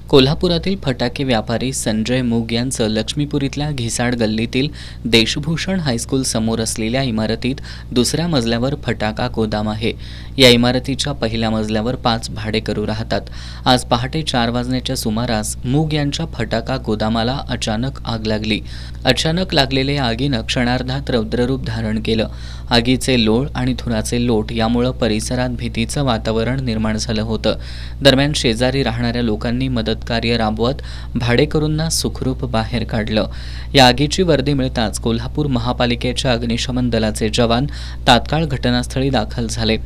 कोल्हापुरातील फटाके व्यापारी संजय मूग यांचं लक्ष्मीपुरीतल्या घिसाड गल्लीतील देशभूषण हायस्कूल समोर असलेल्या इमारतीत दुसऱ्या मजल्यावर फटाका गोदाम आहे. या इमारतीच्या पहिल्या मजल्यावर 5 भाडेकरू राहतात. आज पहाटे 4 वाजण्याच्या सुमारास मूग यांच्या फटाका गोदामाला अचानक आग लागली. अचानक लागलेल्या आगीनं क्षणार्धात रौद्ररूप धारण केलं. आगीचे लोळ आणि धुराचे लोट यामुळे परिसरात भीतीचं वातावरण निर्माण झालं होतं. दरम्यान शेजारी राहणाऱ्या लोकांनी मदतकार्य राबवत भाडेकरूंना सुखरूप बाहेर काढलं. या आगीची वर्दी मिळताच कोल्हापूर महापालिकेच्या अग्निशमन दलाचे जवान तात्काळ घटनास्थळी दाखल झाले.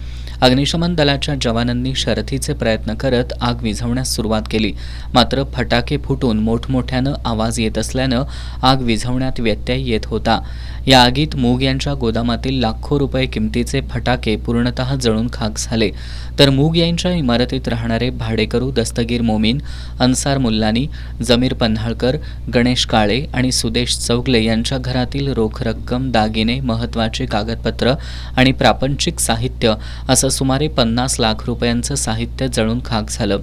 अग्निशमन दलाच्या जवानांनी शर्थीचे प्रयत्न करत आग विझवण्यास सुरुवात केली. मात्र फटाके फुटून मोठमोठ्यानं आवाज येत असल्यानं आग विझवण्यात व्यत्यय येत होता. या आगीत मूग यांच्या गोदामातील लाखो रुपये किमतीचे फटाके पूर्णतः जळून खाक झाले. तर मूग यांच्या इमारतीत राहणारे भाडेकरू दस्तगीर मोमीन, अन्सार मुल्लानी, जमीर पन्हाळकर, गणेश काळे आणि सुदेश चौगले यांच्या घरातील रोख रक्कम, दागिने, महत्त्वाची कागदपत्र आणि प्रापंचिक साहित्य असं सुमारे 50 लाख रुपयांचं साहित्य जळून खाक झालं.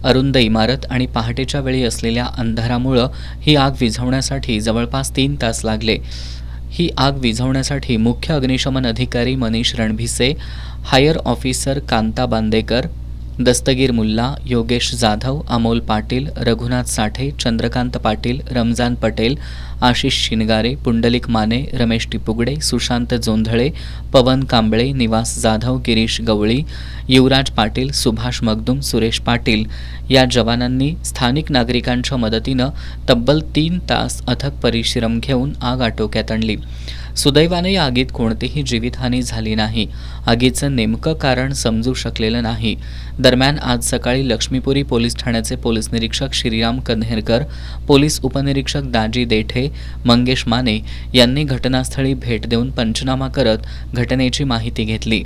अरुंद इमारत आणि पहाटेच्या वेळी असलेल्या अंधारामुळं ही आग विझवण्यासाठी जवळपास 3 तास लागले. ही आग विझवण्यासाठी मुख्य अग्निशमन अधिकारी मनीष रणभिसे, हायर ऑफिसर कांता बांदेकर, दस्तगीर मुल्ला, योगेश जाधव, अमोल पाटील, रघुनाथ साठे, चंद्रकांत पाटील, रमजान पटेल, आशिष शिनगारे, पुंडलिक माने, रमेश टिपुगडे, सुशांत जोंधळे, पवन कांबळे, निवास जाधव, गिरीश गवळी, युवराज पाटील, सुभाष मगदूम, सुरेश पाटील या जवानांनी स्थानिक नागरिकांच्या मदतीनं तब्बल 3 तास अथक परिश्रम घेऊन आग आटोक्यात आणली. सुदैवाने या आगीत कोणतीही जीवितहानी झाली नाही. आगीचं नेमकं कारण समजू शकलेलं नाही. दरम्यान आज सकाळी लक्ष्मीपुरी पोलीस ठाण्याचे पोलीस निरीक्षक श्रीराम कन्हेरकर, पोलीस उपनिरीक्षक दाजी देठे, मंगेश माने यांनी घटनास्थळी भेट देऊन पंचनामा करत घटनेची माहिती घेतली.